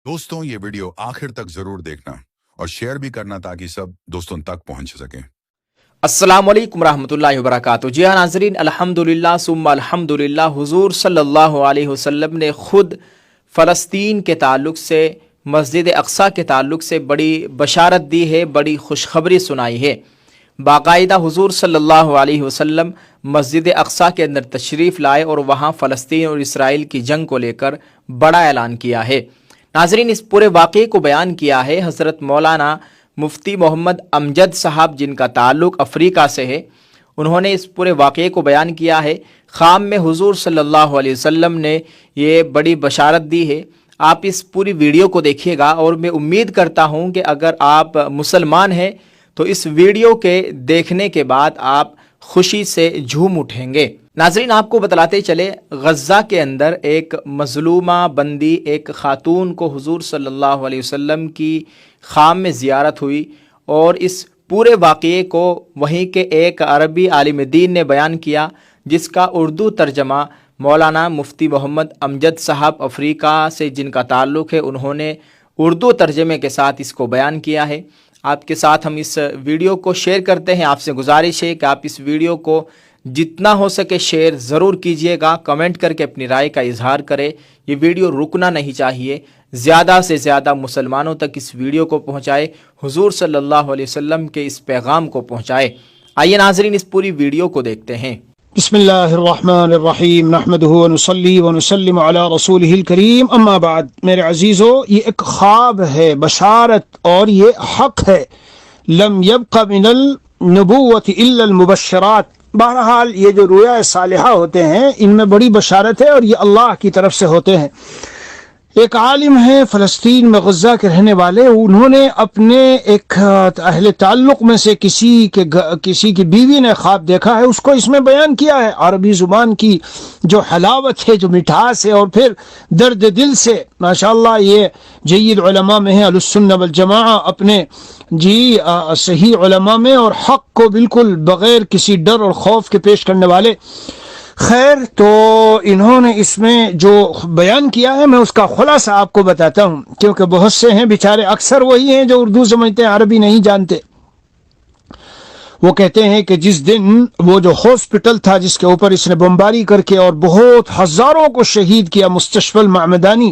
دوستوں یہ ویڈیو آخر تک ضرور دیکھنا اور شیئر بھی کرنا تاکہ سب دوستوں تک پہنچ سکیں۔ السلام علیکم ورحمۃ اللہ وبرکاتہ۔ جی ہاں ناظرین، الحمدللہ ثم الحمدللہ، حضور صلی اللہ علیہ وسلم نے خود فلسطین کے تعلق سے، مسجد اقصیٰ کے تعلق سے بڑی بشارت دی ہے، بڑی خوشخبری سنائی ہے۔ باقاعدہ حضور صلی اللہ علیہ وسلم مسجد اقصیٰ کے اندر تشریف لائے اور وہاں فلسطین اور اسرائیل کی جنگ کو لے کر بڑا اعلان کیا ہے۔ ناظرین، اس پورے واقعے کو بیان کیا ہے حضرت مولانا مفتی محمد امجد صاحب، جن کا تعلق افریقہ سے ہے۔ انہوں نے اس پورے واقعے کو بیان کیا ہے۔ خام میں حضور صلی اللہ علیہ وسلم نے یہ بڑی بشارت دی ہے۔ آپ اس پوری ویڈیو کو دیکھیے گا اور میں امید کرتا ہوں کہ اگر آپ مسلمان ہیں تو اس ویڈیو کے دیکھنے کے بعد آپ خوشی سے جھوم اٹھیں گے۔ ناظرین، آپ کو بتلاتے چلے، غزہ کے اندر ایک مظلومہ بندی، ایک خاتون کو حضور صلی اللہ علیہ وسلم کی خام میں زیارت ہوئی، اور اس پورے واقعے کو وہیں کے ایک عربی عالم دین نے بیان کیا، جس کا اردو ترجمہ مولانا مفتی محمد امجد صاحب افریقہ سے جن کا تعلق ہے، انہوں نے اردو ترجمے کے ساتھ اس کو بیان کیا ہے۔ آپ کے ساتھ ہم اس ویڈیو کو شیئر کرتے ہیں۔ آپ سے گزارش ہے کہ آپ اس ویڈیو کو جتنا ہو سکے شیئر ضرور کیجئے گا، کمنٹ کر کے اپنی رائے کا اظہار کرے۔ یہ ویڈیو رکنا نہیں چاہیے، زیادہ سے زیادہ مسلمانوں تک اس ویڈیو کو پہنچائے، حضور صلی اللہ علیہ وسلم کے اس پیغام کو پہنچائے۔ آئیے ناظرین، اس پوری ویڈیو کو دیکھتے ہیں۔ بسم اللہ الرحمن الرحیم، نحمدہ ونصلی ونسلم علی رسولہ الکریم، اما بعد۔ میرے عزیزو، یہ ایک خواب ہے، بشارت، اور یہ حق ہے۔ لم یبق من النبوۃ الا المبشرات۔ بہرحال یہ جو رؤیا صالحہ ہوتے ہیں، ان میں بڑی بشارت ہے اور یہ اللہ کی طرف سے ہوتے ہیں۔ ایک عالم ہے فلسطین میں غزہ کے رہنے والے، انہوں نے اپنے ایک اہل تعلق میں سے کسی کی بیوی نے خواب دیکھا ہے، اس کو اس میں بیان کیا ہے۔ عربی زبان کی جو حلاوت ہے، جو مٹھاس ہے، اور پھر درد دل سے، ماشاءاللہ یہ جید علماء میں ہے، اہل السنہ والجماعہ، اپنے صحیح علماء میں، اور حق کو بالکل بغیر کسی ڈر اور خوف کے پیش کرنے والے۔ خیر، تو انہوں نے اس میں جو بیان کیا ہے، میں اس کا خلاصہ آپ کو بتاتا ہوں، کیونکہ بہت سے ہیں بیچارے، اکثر وہی ہیں جو اردو سمجھتے ہیں، عربی نہیں جانتے۔ وہ کہتے ہیں کہ جس دن وہ جو ہاسپٹل تھا جس کے اوپر اس نے بمباری کر کے اور بہت ہزاروں کو شہید کیا، مستشفى المعمدانی،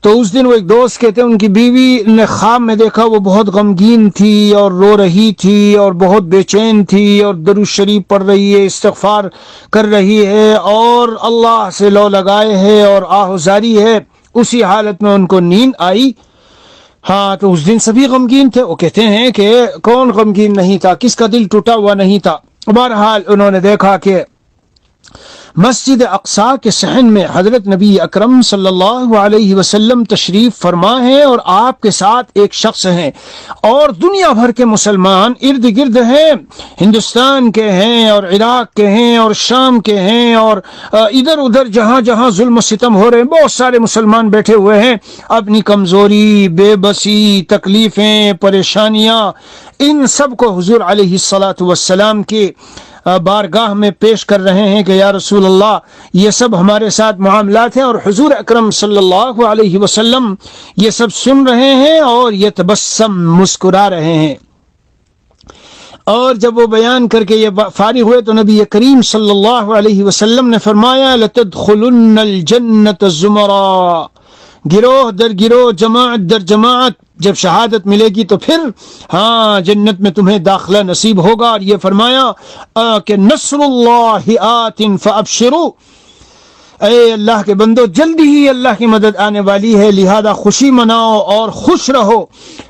تو اس دن وہ ایک دوست کہتے ہیں ان کی بیوی نے خواب میں دیکھا، وہ بہت غمگین تھی اور رو رہی تھی اور بہت بے چین تھی اور درود شریف پڑھ رہی ہے، استغفار کر رہی ہے اور اللہ سے لو لگائے ہے اور آہوزاری ہے۔ اسی حالت میں ان کو نیند آئی۔ ہاں، تو اس دن سبھی غمگین تھے۔ وہ کہتے ہیں کہ کون غمگین نہیں تھا، کس کا دل ٹوٹا ہوا نہیں تھا۔ بہرحال انہوں نے دیکھا کہ مسجد اقصیٰ کے صحن میں حضرت نبی اکرم صلی اللہ علیہ وسلم تشریف فرما ہے، اور آپ کے ساتھ ایک شخص ہیں، اور دنیا بھر کے مسلمان ارد گرد ہیں، ہندوستان کے ہیں اور عراق کے ہیں اور شام کے ہیں، اور ادھر ادھر جہاں جہاں ظلم و ستم ہو رہے ہیں، بہت سارے مسلمان بیٹھے ہوئے ہیں، اپنی کمزوری، بے بسی، تکلیفیں، پریشانیاں، ان سب کو حضور علیہ الصلاۃ والسلام کی بارگاہ میں پیش کر رہے ہیں کہ یا رسول اللہ، یہ سب ہمارے ساتھ معاملات ہیں، اور حضور اکرم صلی اللہ علیہ وسلم یہ سب سن رہے ہیں اور یہ تبسم، مسکرا رہے ہیں۔ اور جب وہ بیان کر کے یہ فارغ ہوئے تو نبی کریم صلی اللہ علیہ وسلم نے فرمایا لَتَدْخُلُنَّ الْجَنَّةَ زُمَرًا، گروہ در گروہ، جماعت در جماعت، جب شہادت ملے گی تو پھر ہاں جنت میں تمہیں داخلہ نصیب ہوگا۔ اور یہ فرمایا کہ نصر اللہ آت فابشروا، اے اللہ کے بندو، جلدی ہی اللہ کی مدد آنے والی ہے، لہذا خوشی مناؤ اور خوش رہو،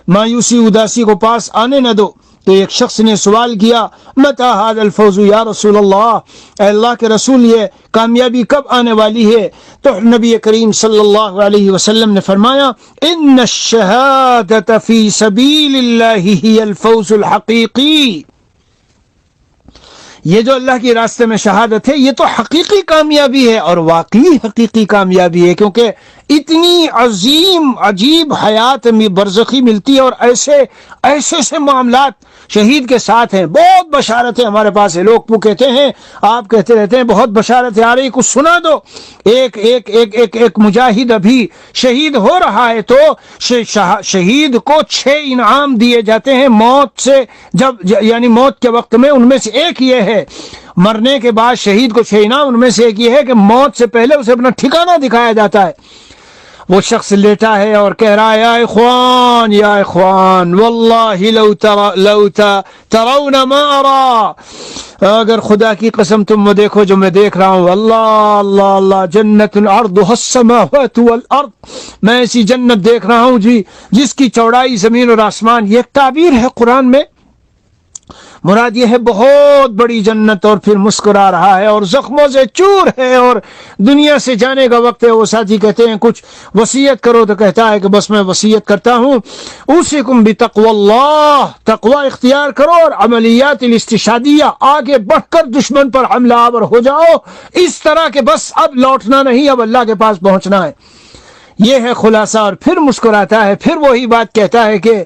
مایوسی اداسی کو پاس آنے نہ دو۔ تو ایک شخص نے سوال کیا متی ھذا الفوز یا رسول اللہ، اے اللہ کے رسول، یہ کامیابی کب آنے والی ہے؟ تو نبی کریم صلی اللہ علیہ وسلم نے فرمایا ان الشہادۃ فی سبیل اللہ ہی الفوز الحقیقی، یہ جو اللہ کے راستے میں شہادت ہے یہ تو حقیقی کامیابی ہے، اور واقعی حقیقی کامیابی ہے، کیونکہ اتنی عظیم عجیب حیات میں برزخی ملتی ہے، اور ایسے معاملات شہید کے ساتھ ہیں۔ بہت بشارتیں ہمارے پاس ہے، لوگ کہتے ہیں، آپ کہتے رہتے ہیں بہت بشارتیں آ رہی، کچھ سنا دو۔ ایک مجاہد ابھی شہید ہو رہا ہے، تو شہید کو 6 انعام دیے جاتے ہیں موت سے، یعنی موت کے وقت میں۔ ان میں سے ایک یہ ہے، مرنے کے بعد شہید کو 6 انعام، ان میں سے ایک یہ ہے کہ موت سے پہلے اسے اپنا ٹھکانہ دکھایا جاتا ہے۔ وہ شخص لیٹا ہے اور کہہ رہا ہے، یا اخوان واللہ لو ترون ما ارا، اگر خدا کی قسم تم وہ دیکھو جو میں دیکھ رہا ہوں، اللہ جنت عرضها السماوات والارض، میں ایسی جنت دیکھ رہا ہوں جی جس کی چوڑائی زمین اور آسمان۔ یہ ایک تعبیر ہے قرآن میں، مراد یہ ہے بہت بڑی جنت، اور پھر مسکرا رہا ہے اور زخموں سے چور ہے اور دنیا سے جانے کا وقت ہے۔ وہ ساتھی کہتے ہیں کچھ وصیت کرو، تو کہتا ہے کہ بس میں وصیت کرتا ہوں، اوصیکم بتقوی اللہ، تقوی اختیار کرو اور عملیات الاستشہادیہ، آگے بڑھ کر دشمن پر حملہ آور ہو جاؤ، اس طرح کہ بس اب لوٹنا نہیں، اب اللہ کے پاس پہنچنا ہے۔ یہ ہے خلاصہ، اور پھر مسکراتا ہے، پھر وہی بات کہتا ہے کہ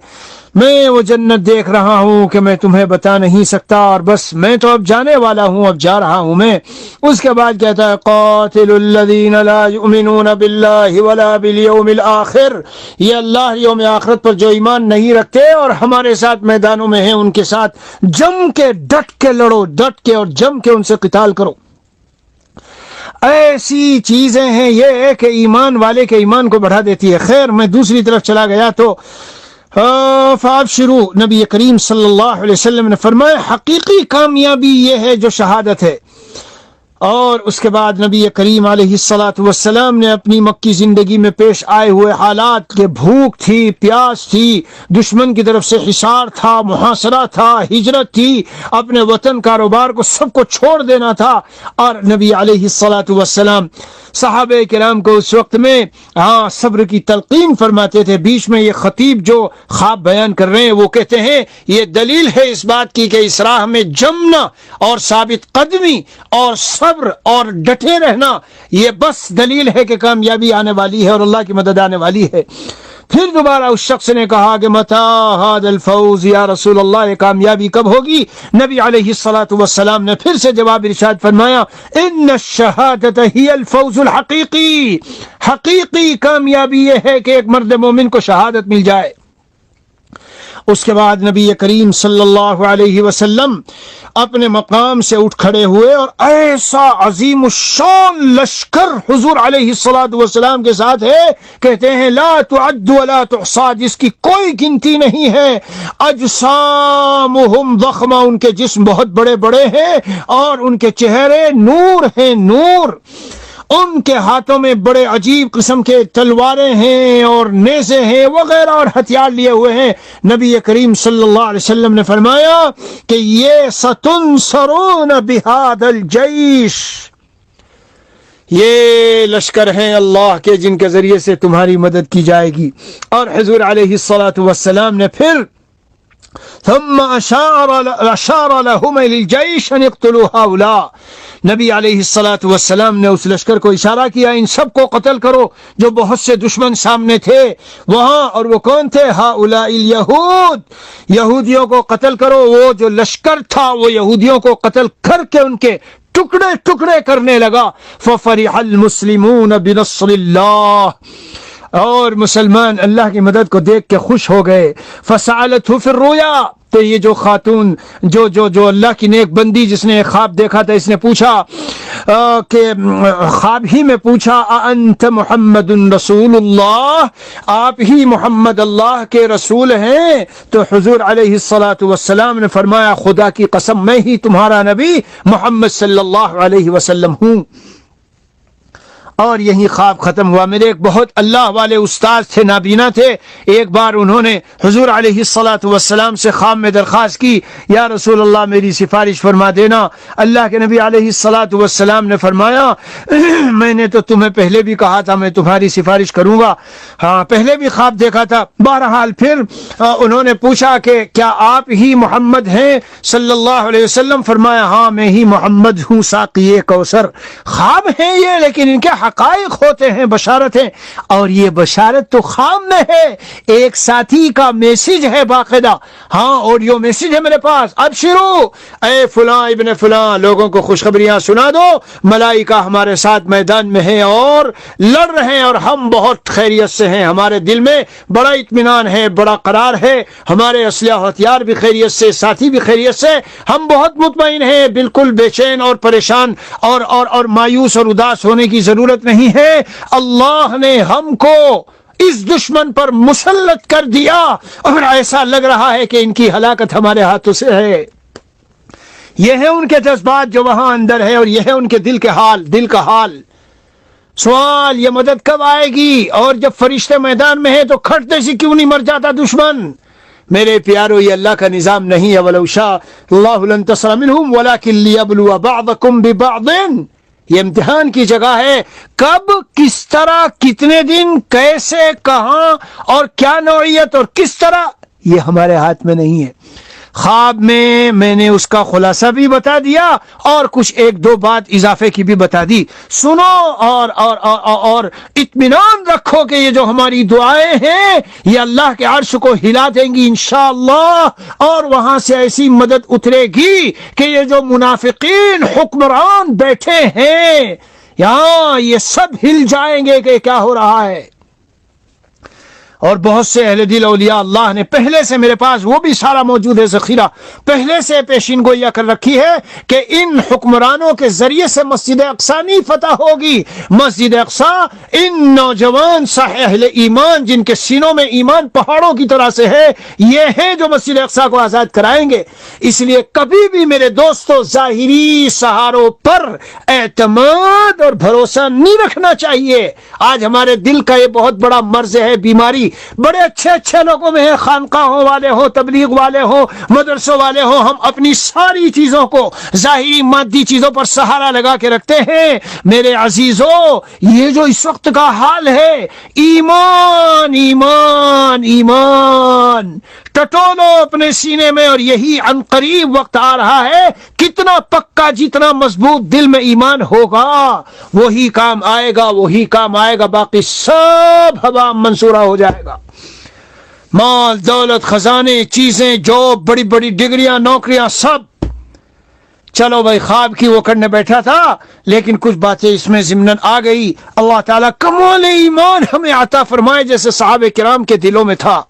میں وہ جنت دیکھ رہا ہوں کہ میں تمہیں بتا نہیں سکتا، اور بس میں تو اب جانے والا ہوں، اب جا رہا ہوں میں۔ اس کے بعد کہتا ہے قاتل الذین لا یؤمنون باللہ ولا بالیوم الآخر، یہ اللہ یوم آخرت پر جو ایمان نہیں رکھتے اور ہمارے ساتھ میدانوں میں ہیں، ان کے ساتھ جم کے ڈٹ کے لڑو، ڈٹ کے اور جم کے ان سے قتال کرو۔ ایسی چیزیں ہیں یہ ہے کہ ایمان والے کے ایمان کو بڑھا دیتی ہے۔ خیر، میں دوسری طرف چلا گیا تو فابشروا، نبی کریم صلی اللہ علیہ وسلم نے فرمایا حقیقی کامیابی یہ ہے جو شہادت ہے۔ اور اس کے بعد نبی کریم علیہ الصلاۃ والسلام نے اپنی مکی زندگی میں پیش آئے ہوئے حالات کے، بھوک تھی، پیاس تھی، دشمن کی طرف سے حصار تھا، محاصرہ تھا، ہجرت تھی، اپنے وطن کاروبار کو سب کو چھوڑ دینا تھا، اور نبی علیہ الصلاۃ والسلام صحابہ کرام کو اس وقت میں صبر کی تلقین فرماتے تھے۔ بیچ میں یہ خطیب جو خواب بیان کر رہے ہیں وہ کہتے ہیں یہ دلیل ہے اس بات کی کہ اس راہ میں جمنا اور ثابت قدمی اور صبر اور ڈٹے رہنا، یہ بس دلیل ہے کہ کامیابی آنے والی ہے اور اللہ کی مدد آنے والی ہے۔ پھر دوبارہ اس شخص نے کہا کہ متی ھذا الفوز یا رسول اللہ، یہ کامیابی کب ہوگی؟ نبی علیہ الصلاۃ والسلام نے پھر سے جواب ارشاد فرمایا ان الشہادۃ ہی الفوز الحقیقی، حقیقی کامیابی یہ ہے کہ ایک مرد مومن کو شہادت مل جائے۔ اس کے بعد نبی کریم صلی اللہ علیہ وسلم اپنے مقام سے اٹھ کھڑے ہوئے اور ایسا عظیم الشان لشکر حضور علیہ الصلوۃ والسلام کے ساتھ ہے، کہتے ہیں لا تعد ولا تحصى، جس کی کوئی گنتی نہیں ہے۔ اجسامہم ضخمہ، ان کے جسم بہت بڑے بڑے ہیں اور ان کے چہرے نور ہیں، نور۔ ان کے ہاتھوں میں بڑے عجیب قسم کے تلواریں ہیں اور نیزے ہیں وغیرہ اور ہتھیار لیے ہوئے ہیں۔ نبی کریم صلی اللہ علیہ وسلم نے فرمایا کہ یہ ستنصرون بہذا الجیش، یہ لشکر ہیں اللہ کے جن کے ذریعے سے تمہاری مدد کی جائے گی۔ اور حضور علیہ الصلاۃ والسلام نے پھر ثم اشار لهم للجيش ان يقتلوا هؤلاء، نبی علیہ الصلاۃ والسلام نے اس لشکر کو اشارہ کیا ان سب کو قتل کرو جو بہت سے دشمن سامنے تھے وہاں، اور وہ کون تھے؟ ہؤلاء الیہود، یہودیوں کو قتل کرو۔ وہ جو لشکر تھا وہ یہودیوں کو قتل کر کے ان کے ٹکڑے ٹکڑے کرنے لگا۔ ففرح المسلمون بنصر اللہ، اور مسلمان اللہ کی مدد کو دیکھ کے خوش ہو گئے۔ فسألته فی الرؤیا، تو یہ جو خاتون جو اللہ کی نیک بندی جس نے ایک خواب دیکھا تھا، اس نے پوچھا کہ خواب ہی میں پوچھا انت محمد رسول اللہ، آپ ہی محمد اللہ کے رسول ہیں؟ تو حضور علیہ الصلاۃ والسلام نے فرمایا خدا کی قسم میں ہی تمہارا نبی محمد صلی اللہ علیہ وسلم ہوں۔ اور یہی خواب ختم ہوا۔ میرے ایک بہت اللہ والے استاد تھے، نابینا تھے، ایک بار انہوں نے حضور علیہ الصلاۃ والسلام سے خواب میں درخواست کی یا رسول اللہ میری سفارش فرما دینا۔ اللہ کے نبی علیہ الصلاۃ والسلام نے فرمایا میں نے تو تمہیں پہلے بھی کہا تھا میں تمہاری سفارش کروں گا، ہاں پہلے بھی خواب دیکھا تھا۔ بہرحال پھر انہوں نے پوچھا کہ کیا آپ ہی محمد ہیں صلی اللہ علیہ وسلم؟ فرمایا ہاں میں ہی محمد ہوں، ساقی کوثر۔ خواب ہیں یہ لیکن ان کے حقائق ہوتے ہیں، بشارتیں، اور یہ بشارت تو خام میں ہے، ایک ساتھی کا میسج ہے باقاعدہ، ہاں آڈیو میسج ہے میرے پاس، اب شروع اے فلاں ابن فلاں، لوگوں کو خوشخبریاں سنا دو، ملائکہ ہمارے ساتھ میدان میں ہیں اور لڑ رہے ہیں، اور ہم بہت خیریت سے ہیں، ہمارے دل میں بڑا اطمینان ہے، بڑا قرار ہے، ہمارے اسلحہ ہتھیار بھی خیریت سے، ساتھی بھی خیریت سے، ہم بہت مطمئن ہیں، بالکل بے چین اور پریشان اور مایوس اور اداس ہونے کی ضرورت نہیں ہے۔ اللہ نے ہم کو اس دشمن پر مسلط کر دیا اور ایسا لگ رہا ہے کہ ان کی ہلاکت ہمارے ہاتھوں سے ہے۔ یہ ہے ان کے جذبات جو وہاں اندر ہے، اور یہ ہے ان کے دل کا حال۔ سوال، یہ مدد کب آئے گی؟ اور جب فرشتے میدان میں ہیں تو کھٹتے سے کیوں نہیں مر جاتا دشمن؟ میرے پیارو، یہ اللہ کا نظام نہیں ہے۔ وَلَوْ شَاءَ اللَّهُ لَانتَصَرَ مِنْهُمْ وَلَكِنْ لِيَبْلُوَ بَعْضَكُمْ بِبَعْضٍ، یہ امتحان کی جگہ ہے، کب، کس طرح، کتنے دن، کیسے، کہاں اور کیا نوعیت اور کس طرح، یہ ہمارے ہاتھ میں نہیں ہے۔ خواب میں نے اس کا خلاصہ بھی بتا دیا اور کچھ ایک دو بات اضافے کی بھی بتا دی، سنو اور اطمینان رکھو کہ یہ جو ہماری دعائیں ہیں یہ اللہ کے عرش کو ہلا دیں گی انشاءاللہ، اور وہاں سے ایسی مدد اترے گی کہ یہ جو منافقین حکمران بیٹھے ہیں یہاں، یہ سب ہل جائیں گے کہ کیا ہو رہا ہے۔ اور بہت سے اہل دل اولیاء اللہ نے پہلے سے، میرے پاس وہ بھی سارا موجود ہے ذخیرہ، پہلے سے پیشین گوئیاں کر رکھی ہے کہ ان حکمرانوں کے ذریعے سے مسجد اقصی نہیں فتح ہوگی۔ مسجد اقصی ان نوجوان صاحب اہل ایمان جن کے سینوں میں ایمان پہاڑوں کی طرح سے ہے، یہ ہیں جو مسجد اقصی کو آزاد کرائیں گے۔ اس لیے کبھی بھی میرے دوستو ظاہری سہاروں پر اعتماد اور بھروسہ نہیں رکھنا چاہیے۔ آج ہمارے دل کا یہ بہت بڑا مرض ہے، بیماری بڑے اچھے لوگوں میں ہیں، خانقاہوں والے ہوں، تبلیغ والے ہوں، مدرسوں والے ہوں، ہم اپنی ساری چیزوں کو ظاہری مادی چیزوں پر سہارا لگا کے رکھتے ہیں۔ میرے عزیزو، یہ جو اس وقت کا حال ہے، ایمان ایمان ایمان ٹٹولو اپنے سینے میں، اور یہی عن قریب وقت آ رہا ہے، کتنا پکا، جتنا مضبوط دل میں ایمان ہوگا وہی کام آئے گا، باقی سب ہوا منصورہ ہو جائے گا۔ مال، دولت، خزانے، چیزیں، جاب، بڑی بڑی ڈگریاں، نوکریاں، سب چلو بھائی، خواب کی وہ کرنے بیٹھا تھا، لیکن کچھ باتیں اس میں ضمناً آ گئی۔ اللہ تعالیٰ کمال ایمان ہمیں عطا فرمائے جیسے صحابہ کرام کے دلوں میں تھا،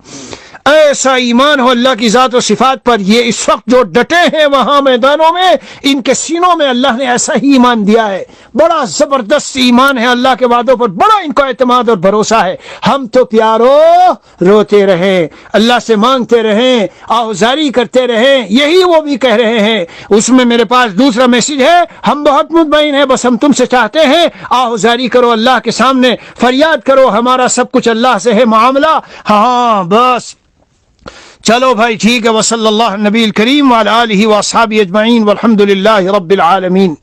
ایسا ایمان ہو اللہ کی ذات و صفات پر۔ یہ اس وقت جو ڈٹے ہیں وہاں میدانوں میں، ان کے سینوں میں اللہ نے ایسا ہی ایمان دیا ہے، بڑا زبردست ایمان ہے، اللہ کے وعدوں پر بڑا ان کو اعتماد اور بھروسہ ہے۔ ہم تو پیارو روتے رہیں، اللہ سے مانگتے رہیں، آہوزاری کرتے رہیں، یہی وہ بھی کہہ رہے ہیں۔ اس میں میرے پاس دوسرا میسج ہے، ہم بہت مطمئن ہیں، بس ہم تم سے چاہتے ہیں آہوزاری کرو، اللہ کے سامنے فریاد کرو، ہمارا سب کچھ اللہ سے ہے معاملہ۔ ہاں بس چلو بھائی ٹھیک ہے۔ وصلی اللہ نبی الکریم وعلی آلہ واصحابہ اجمعین والحمد للہ رب العالمین۔